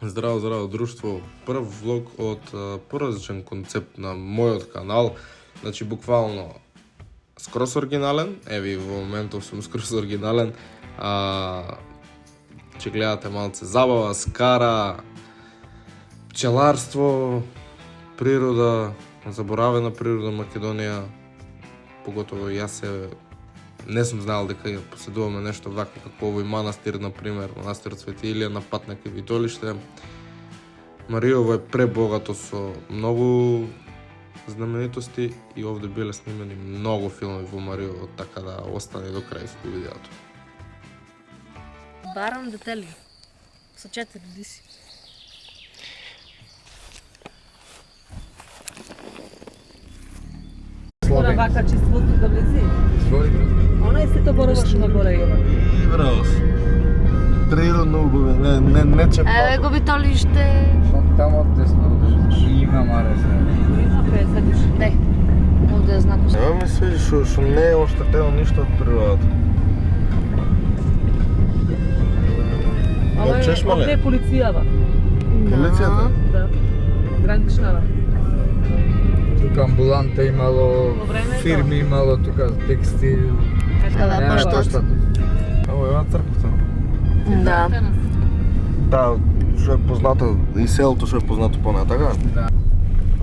Здраво, здраво, друштво! Пръв влог от по-различен концепт на моят канал. Значи буквално скрос оригинален. Еви, в момента съм скрос оригинален. Че гледате малце забава, скара, пчеларство, природа, заборавена природа Македония. Поготово и аз не съм знал дека поседуваме нещо вако како овој манастир, например, манастир Свети Илија на пат на Кавитолиште. Мариово е пребогато со многу знаменитости и овде биле снимени многу филми во Мариово, така да остане до крај со видеото. Барам детели. Со 4 диси. Мора вака чист воздух да влезе. Изvolite. Она е сето бороваш на горе, Јова. Браво! Природно убаво, не че Еве го битолиште. Тамо отдесно има мареса. Има 50 души. Де. Овде е знакот. Ева ми свежи што не е оштетено ништо од природата. Ова Мовчеш, мале? овде е полицијава. Полицијата? Да. Граничнава. Тука амбуланта имало, Во времето. фирми имало, тука текстил. Ева Нема поштот. поштот. Ево ева црквата. Да. Да, што е познато и селото што е познато понатака. Да.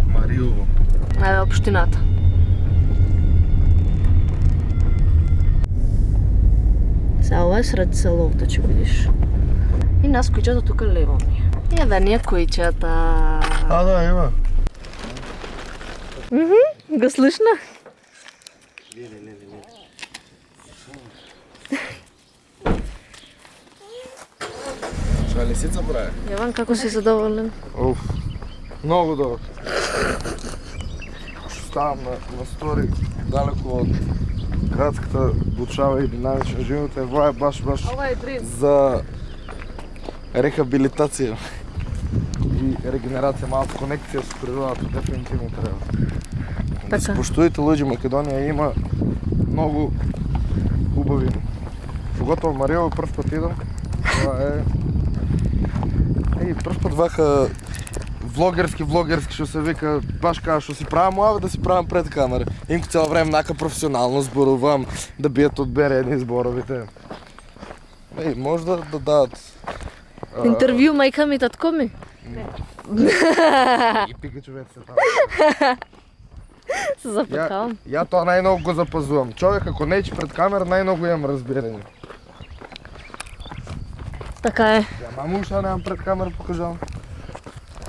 Мариово. Еве општината. Сега ова е сред селото, ќе видиш. И нас кујчето тука лево ми е. И еве ние кујчета. Да, има. Го слышна? Ша лисица прави? Јован, како си задоволен? Уф, многу добро. Ставам на стори далеко од градската бучава и динамичен живот. Ева е баш Ова е дрин. за рехабилитација и регенерација, малку конекција со природата, дефинитивно треба. Да се Така. поштуите луѓе, Македонија има многу убави. Поготово Мариово прв пат идам. Това е прв пат вака влогерски што се вика, баш кажа што си правам, да си правам пред камера. Инко цело време нака професионално зборувам, да бият одберени зборовите. Може да дадат Интервју мајка ми, татко ми? и Пикачу веќе се таму. Се запекавам. Ја тоа најмногу го запазувам. Човек ако нечи пред камера, најмногу имам разбирање. Така е. Ја мамуша немам пред камера, покажам.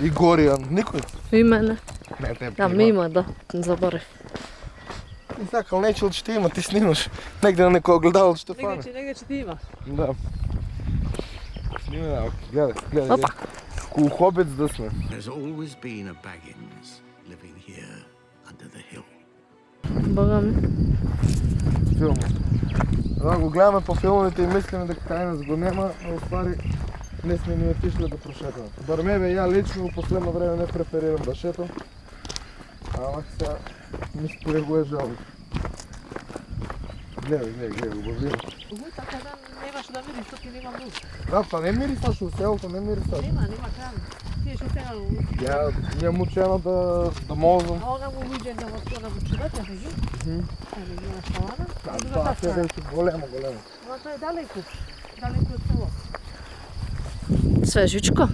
И Горијан, никој. И мене. Не, те А ми има, да. Заборев. И така, ал нечил че ти има, ти снимаш. Негде на некој огледало че те фане. Негде ќе ти има. Да. Снима, гледай, гледай. Опа. Ку хобец да сме. There's always been a Baggins living here under the hill. Бога ми. Филм. Да, го гледаме по филмите и мислиме дека кај го нема, а уствари не сме ни отишли да прошетаме. Бармеве, ја лично в последно време не преферирам да шетам. Ама сега ми се појавува жалба. Гледай, убавливо. Така да немаш да видиш, што ти нема муж. Да, па не мирисаш у селото, не мирисаш. Нема кран. Тие што сега... Ја имам учено да молзам. А она му виде на она му чудата, кажи. Ами на сталана. Да, И тоа другата е страна. веќе големо. Ама тоа е далеко. Далеко од село. Свежичко.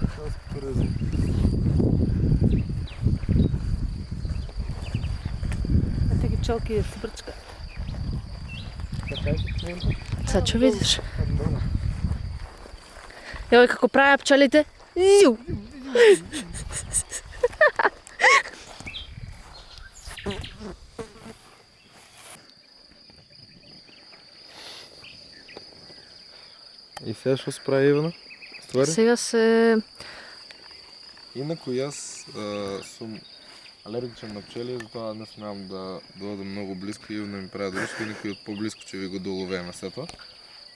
Ете ги чолки се брчка. Сега ќе видиш. Јој како правеа пчелите. Иу. И сега што се прави, Ивана? Ствари? Сега се... Инаку јас сум алергичен на пчели, затоа не смеам да дојдам многу близко и да ми прави дружко, инаку и од поблиско ќе ви го доловеме сето.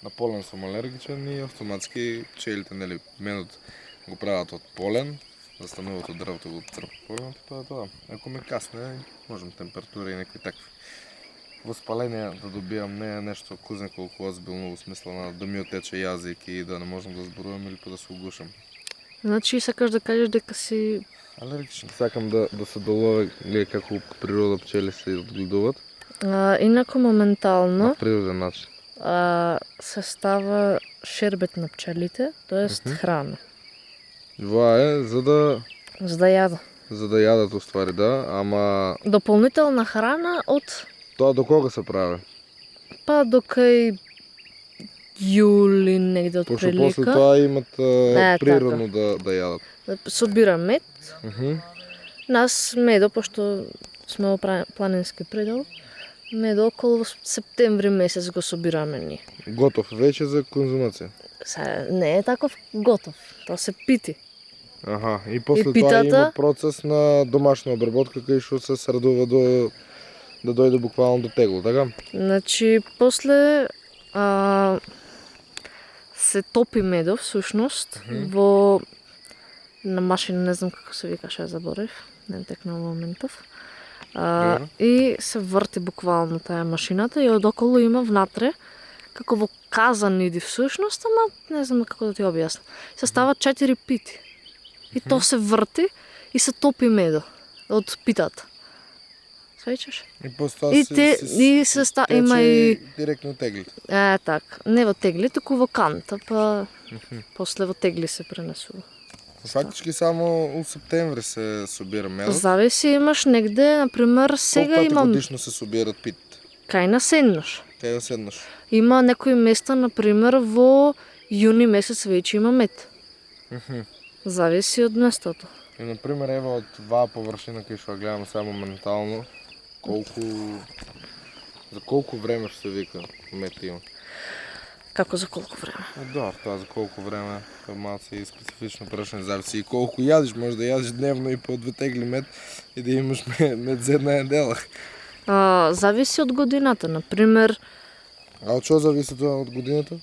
На полен сум алергичен и автоматски пчелите, нели, менот го прават од полен, да стануваат од дрвото го црпа поленот и тоа е тоа. Ако ме касне, можам температура и некои такви воспаление да добијам, не е нешто кузен колку озбилно во смисла на да ми отече јазик и да не можам да зборувам или па да се угушам. Значи сакаш да кажеш дека си... Алергичен. Сакам да се доловя, гледай како природа пчели се отгледуват Инако моментално на природен начин. се става шербет на пчелите, т.е. храна. Това е за За да яда. ядат ствари, да, ама Допълнителна храна от тоа до кога се прави? па до кај јули негде Пошто после отприлика. тоа имат природно така. да ядат. Собира мед. Мгм. Нас медо, пошто сме во планински предел, медо околу септември месец го собираме ние. Готов веќе за конзумација. Не е таков готов, тоа се пити. Аха, и после тоа питата? има процес на домашна обработка кај што се средува да дојде буквално до тегло, така? Значи, после се топи медо, всушност, во на машина, не знам како се викаше, заборев, не текна во моментов. Добро. И се врти буквално таа машината и одоколу има внатре, како во казан иди всушност, ама не знам како да ти објаснам. Се става 4 пити. И то се врти и се топи медо од питата. Свеќаш? И после тоа И те има и директно тегли. так, не во тегли, туку во канта, па после во тегли се пренесува. Фактички само у септември се собира медот. Зависи, имаш негде, например, сега Колку пати имам годишно се собират пит? кај на седнаш. Кај да седнаш? Има некои места, например, во јуни месец веќе има мед. Зависи од местото. И, например, ева од оваа површина кај што ја гледам само моментално, за колку време што се вика мед има? Како за колку време? Да, тоа за колку време, тоа малку и специфично прашање, зависи и колку јадиш, може да јадиш дневно и по 2 тегли мед и да имаш мед за една недела. Зависи од годината, например, А од што зависи тоа од годината?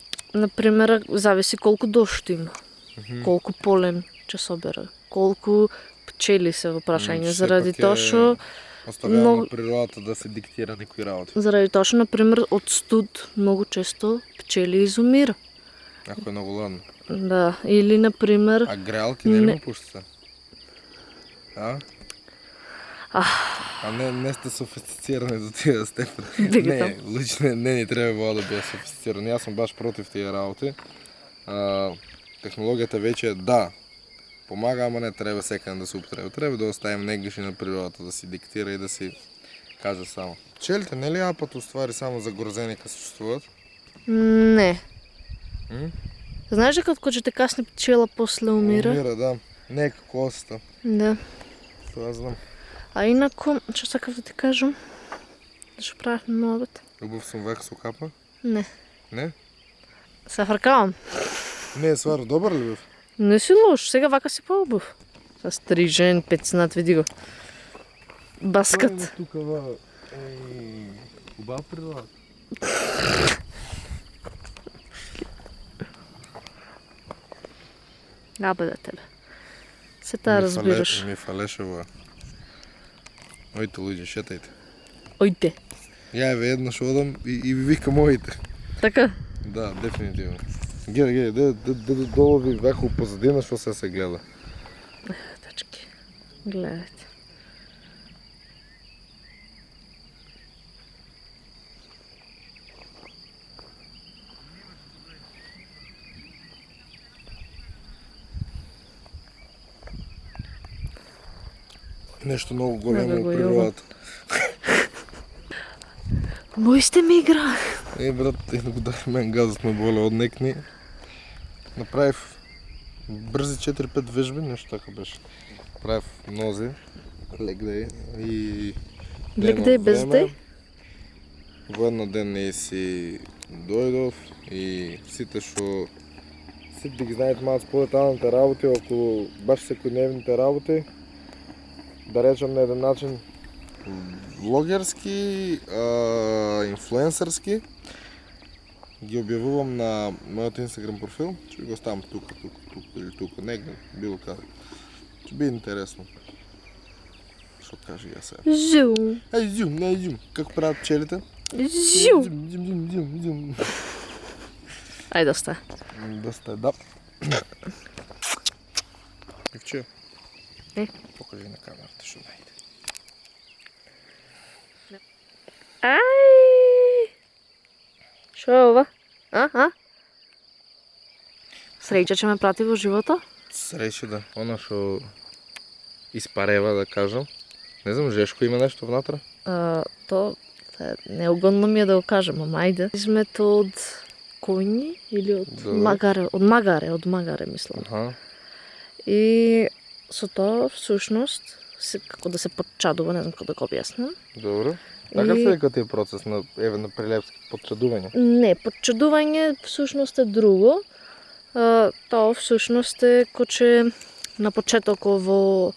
зависи колку дошт има, колку полен ќе собере, колку пчели се во прашање, заради тоа што оставяме многу- природата да се диктира некои работи. заради тоа што, например, од студ многу често пчели изумира. Ако е многу ладно. Да, или, например, А греалки не ли Не. му пуштате? А не сте софистицирани до тия степен. Дигитал. Не, лично не ни треба да биде софистицирани. Јас сум баш против тие работи. Технологијата веќе да, помага, ама не треба секаде да се употреби. Треба да оставим негдиш и на природата да си диктира и да си каже само. Пчелите не ли апат уствари само загрозени кога существуват? не. М? Знаеш дека од кој касни пчела после умира? Умира, да. Не е како оста. Да. Тоа знам. А инако, што сакав да ти кажам? Што правевме на обед? Убав сум век со капа? Не. Не? Се фркавам. Не, сваро, добар ли бев? Не си лош, сега вака си поубав. Са стрижен, пецнат, види го. Баскат. Тука убав природа. Абе да тебе. Се таа разбираш. Ми фалеше ова. Ојте луѓе, шетајте. Ојде. Ја еве еднаш одам и ви викам ојте. Така? Да, дефинитивно. Гледај, долови веќе позадина што се гледа. Тачки. Гледайте. Нешто многу Да големо го во јавам. природата. Мој сте ми игра. Брат, еднako дај мен газот ме боле однекни. Направив брзи 4-5 вежби, нешто така беше. Правив нози, легдај и... Легдај без дај? Во едно ден не си дојдов и сите што сите ги знаат малку подеталните работи околу баш секојдневните работи, да речем на еден начин влогерски, инфлуенсерски, ги објавувам на мојот Инстаграм профил, ќе го ставам тука или тука, негде, било каде. Ќе биде интересно. Што кажи ја сега? Зум. Зум. Како прават пчелите? Зум. Зум. Ај доста. Доста е, да. Ивче. Покажи на камерата, ще найде. Ай! Що е ова? А? Среќа че ме прати во живота? Среща да. Она що изпарева, да кажем. Не знам, Жешко има нещо внатре? То неугодно ми е да го кажем, ама ајде. Измето од коњи или од Добре. магаре? Од магаре мислам. Аха. И со тоа всушност како да се подчадува, не знам како да го објаснам. Добро. Така И- се дека тие процес на прилепски подчадување? Не, подчадување всушност е друго. Тоа всушност е коче на почетокот во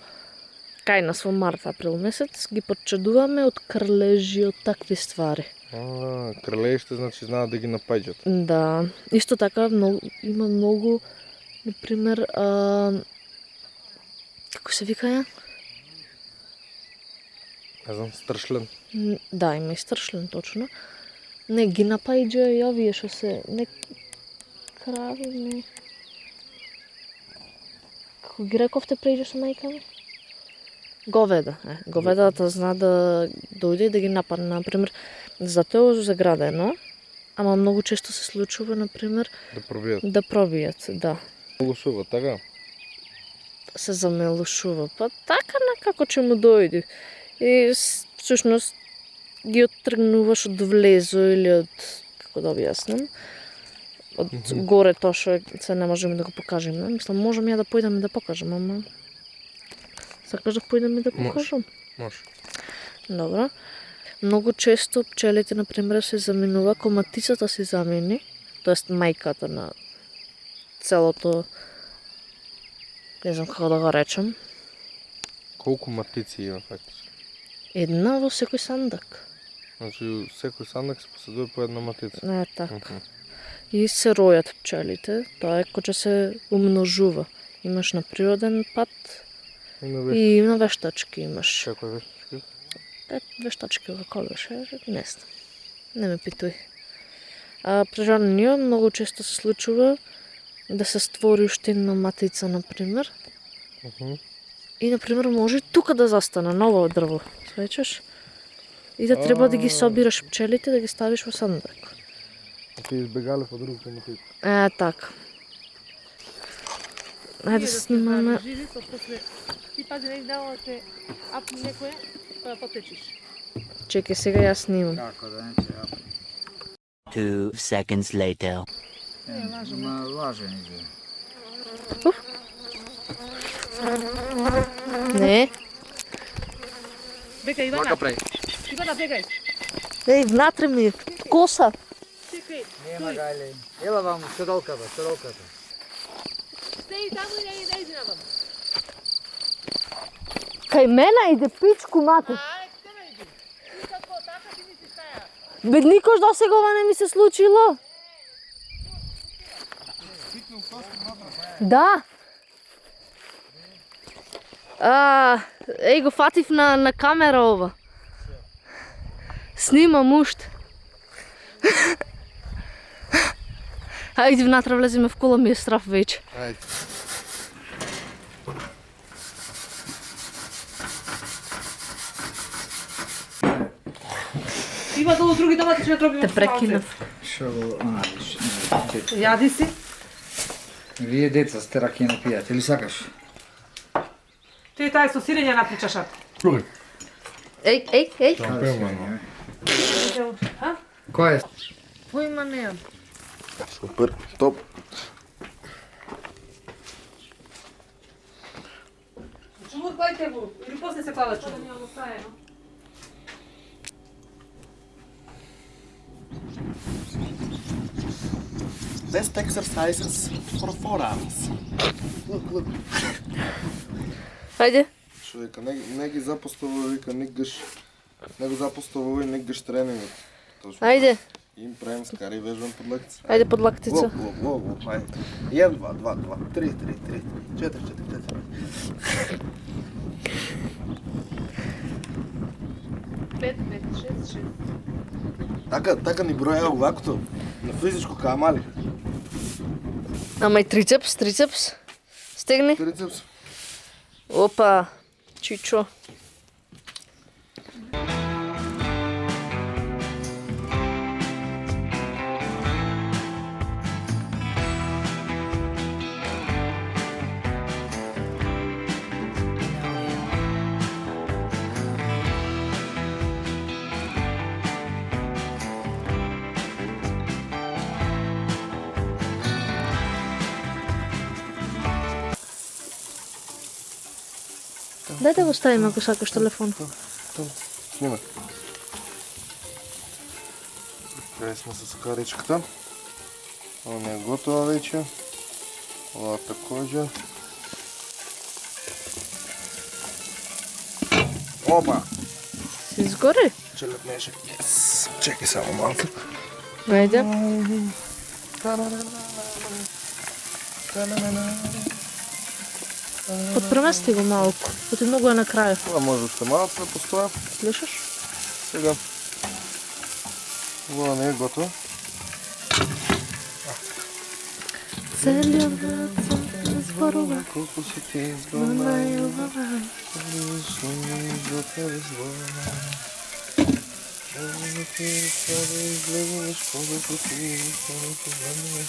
кај нас во март, април месец ги подчадуваме од крлежи, од такви ствари. Кралеиште значи знаат да ги напаѓат. Да, исто така има многу, например, како се вика ја? Не знам, страшлен. Да, има и страшлен точно. Не, ги напаѓа и овие што се, не крави, не. Како ги рековте преđe со мајка ми? Говеда. Говедата зна да дојде и да ги нападне, например, затоа е заградено, ама многу често се случува, например, Да пробијат. да пробијат, да. Лушува, така? Се замелушува, па така некако че му дојде. И всушност ги оттргнуваш од влезо или од, како да објаснам, од горе тоа што се не можеме да го покажеме. Мислам, можам ја да појдам и да покажам, ама сакаш да појдам и да Може. покажам? Може. Добро. Многу често пчелите, например, се заменува, ако матицата се замени, тоест мајката на целото, не знам како да го речем, Колку матици има фактично? една во секој сандак. Значи, секој сандак се поседува по една матица. Не е така. Мгм. И се ројат пчелите, тоа е кога се умножува. Имаш на природен пат Има веќе. и на вештачки имаш. Како веќе? Вештачки како беше, не знам. Не ме питуј. При ранија многу често се случува да се створи уште една матица, например. Мгм. И, например, може тука да застане ново дрво, свечеш? И да треба да ги собираш пчелите, да ги ставиш во сандак. Ти избегале по другото матица. Така. Ајде да снимаме. Живи, па после ти пази не дало те апне некоја, па потечиш. Чекай, сега јас снимам. Како да не че, 2 seconds later. Ма важен иде. Не. Бекај, Ивана. прави. Ивана, бекај. Еј, внатре ми е коса. Чекај. Нема гајле. Ела вам седолката. Стеј таму и не иди навам. Кај мене иде пичку мати. Ај, тебе иди. Ти како така ти ми си стаја. Бе, никош до сега ова не ми се случило. Да. Еј, го фатив на камера ова. Снимам уште. Ајде внатре влеземе в кола, ми е страф веќе. Ајде. Има долу други домати што троби. Те прекинав. Шо го, Јади си. Вие деца сте ракија не пијате, или сакаш? Ти тај со сирење напричашат. Еј. Кој е? Појма неам. Супер, топ. Чумур клајте го, или после се клава чумур. Best exercises for forearms. Look. Ајде. Што вика, не ги запостува, вика, никогаш не го запостува и никогаш тренинг. Ајде. Им правим скари и вежбам под лакtica. Ајде под лактица. Лоп, ајде. 1, 2, 3, 4, 5, 6, 6. Така ни броја овакото на физичко камали. Ама и трицепс. Стегни. Трицепс. Опа, Чичо. Дай да го ставим, ако сакаш телефон. Снимай. Край сме с каричката. Она е готова вече. Лата кожа. Опа! Си изгори? Челепнеше. Yes. Чекай само малко. Айде. Подпремести го малко, оти много е накрая. Това може още малко да постоя. Слушаш? Сега. Това не е готово. Целият врат се разборува. Колко си ти изгона, лично ми за тебе звона. Жена ти слава излегнеш, колко ти колко звънеш.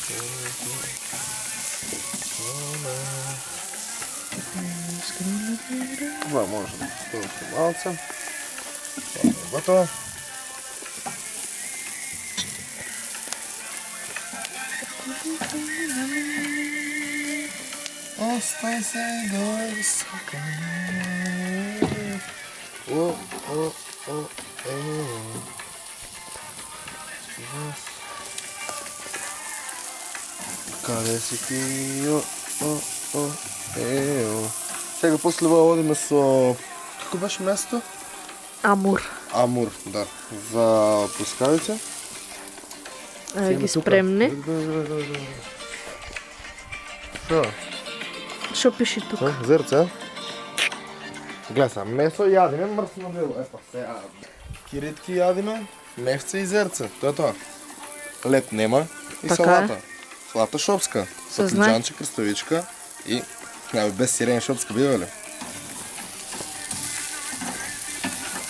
Това може да постои още малце. Това е готово. Остай се до висока. Къде си ти? Сега после това одиме со... Како беше място? Амур. Амур, да. За пускавица. Ги спремни. Шо? Шо пиши тук? Зерце. Гледай сега, месо ядиме, мръсно било. Епа сега. Киритки ядиме, мефце и зерце. То е това. Леп нема и Така салата. Салата шопска. Съзнай. Патлиджанче, кръставичка и... без сирен шопска бива ли?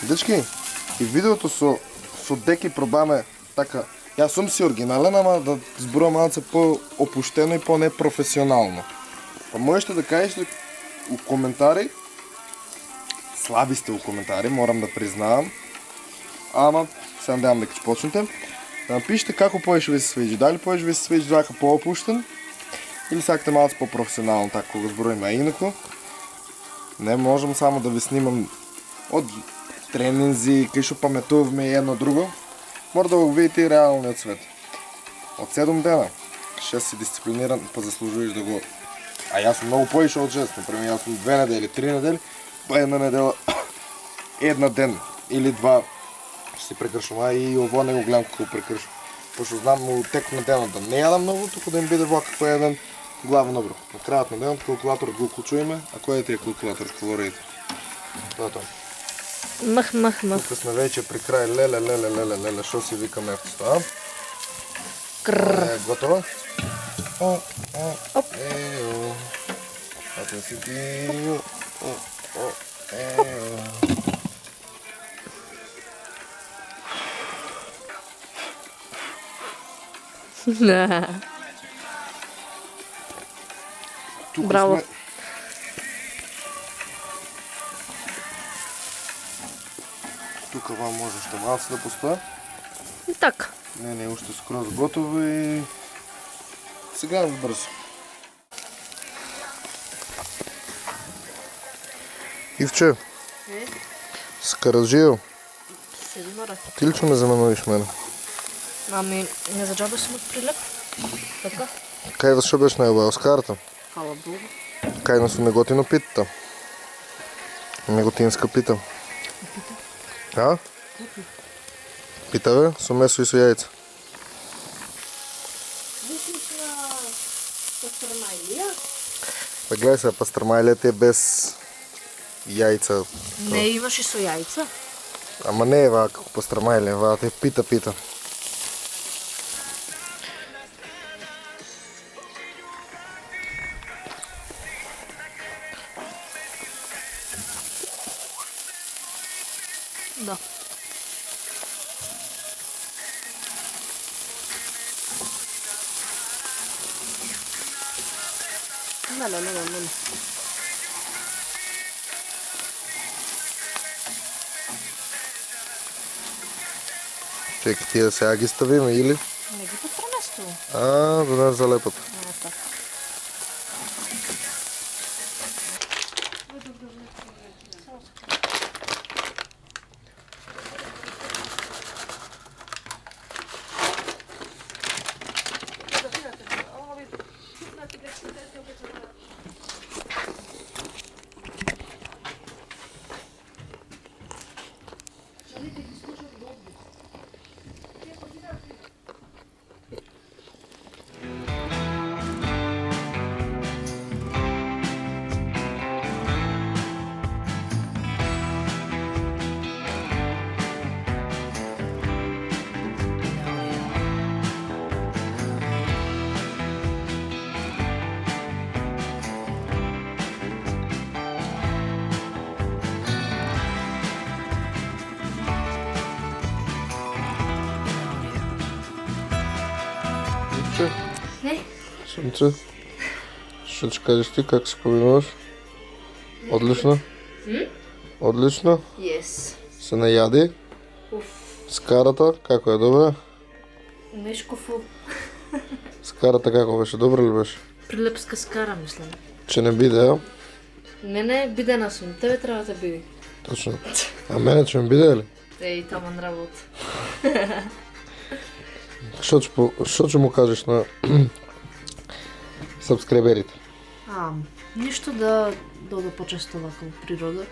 Дечки, и видеото со деки пробаме така. Јас сум си оригинален, ама да зборувам малце по-опуштено и по-непрофесионално. Па можете да кажете у коментари, слаби сте у коментари, морам да признавам, ама се надявам дека ќе почнете. Да напишете како повече ви се свиѓа, дали повече ви се свиѓа вака по-опуштен или сакате малце по-професионално, така го зборуваме. А инако, не можам само да ви снимам од тренинзи, кај што паметуваме и едно друго. Мора да го видите и реалниот свет. Од 7 дена, 6 си дисциплиниран, па заслужуваш да го... А јас сум многу поише од 6, например, јас сум 2 недели, 3 недели, па една недела, една ден или два ще си прекршам, а и ово не го гледам како прекршам. Пошто знам у тек на денот да не јадам многу, туку да им биде во како еден главен оброк. На крајот на денот калкулаторот го уклучуваме, а кој е тие калкулатор с калориите? Тоа е тоа. Мах. Тука сме вече при крај, леле, шо си викаме ефтото, а? Е, готово? Ео. Ато си ти... Ео. Тука Браво. сме... Тука вам може още малце да постоя. И така. Не, още скроз готово и... Сега бързо. Ивче, скараджио, ти ли че ме заменувиш мене? Ами, не за джаба съм от прилеп. Така. Кай вас шо беше најубаво с карта? Хала Богу. Кај нас неготино питата. Неготинска пита. А? Пита бе, со месо и со јајца. Мислиш на пастрмајлија? Па гледай се, пастрмајлијата е без јајца. Не, имаш и со јајца. Ама не е ваа како пастрмајлија, ваа те пита. Да. Не. Чекай, тия сега ги ставим или? Не ги попремествам. Да не залепат. Так. Слънце. Ще ти кажеш ти как се повинуваш? Отлично. Отлично. Yes. Се наяди. С карата, како е добре? Нешкофу. С карата како беше? Добре ли беше? Прилепска скара, мислам. Че не биде, а? Не, бидена сум. Тебе трябва да биде. Точно. А мене че ме биде ли? Ей, таман работа. Што ќе му кажеш на сабскриберите? Ништо да дода почесто вака во природа.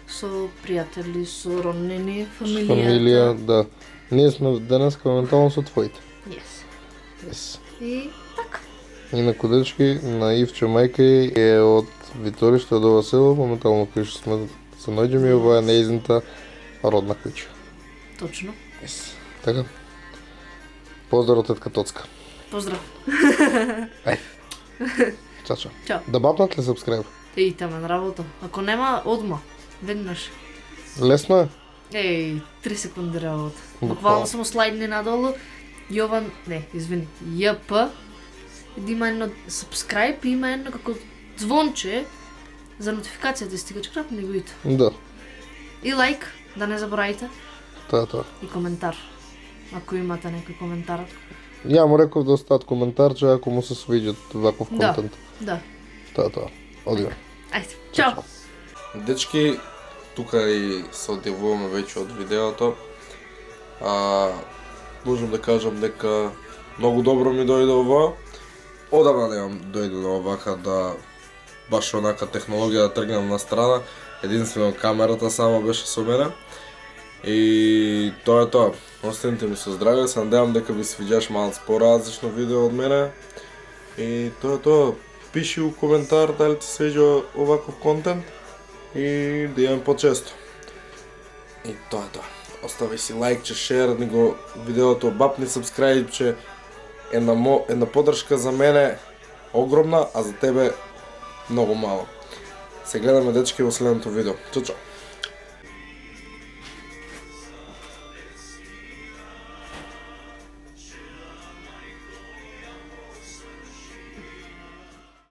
Со пријатели, со роднини, фамилијата. Фамилија, да. Ние сме денес ментално со твоите. Yes. И така. Инаку дечки, на Ивче мајка е од Виториште, од ова село, моментално кој што сме се наоѓаме, ова е нејзината родна куќа. Точно. Така. Поздрав од тетка Тоцка. Поздрав. Чао. Чао. Да бапнат ли сабскрайб? Ей, таман работа. Ако нема, одма. Веднаш. Лесно е? Ей, 3 секунди работа. Буквално. Буквално само слайдни надолу. JP. И има едно subscribe и има едно како звонче за нотификација да стига, че крапни го ите. Да. И лайк, да не заборавите. Тоа. И коментар. Ако имате некој коментар. Ја му реков да остават коментарче ако му се свиѓат ваков Да. контент. Да. Тоа. Одиме. Ајде, чао! Дечки, тука и се одјавуваме веќе од видеото. Можам да кажам дека многу добро ми дојде ова. Одамна немам дојдено овака да баш онака технологија да тргнам на страна. Единствено камерата само беше со мене. И тоа е тоа. Останете ми со здраве, се надевам дека ви свиѓаш малку поразлично видео од мене. И тоа е тоа. Пиши у коментар дали ти свиѓа оваков контент и да имам почесто. И тоа е тоа. Остави си лайкче, шер, него видеото, бапни сабскрайбче. Една поддршка за мене огромна, а за тебе многу мало. Се гледаме, дечки, во следното видео. Чао, чао!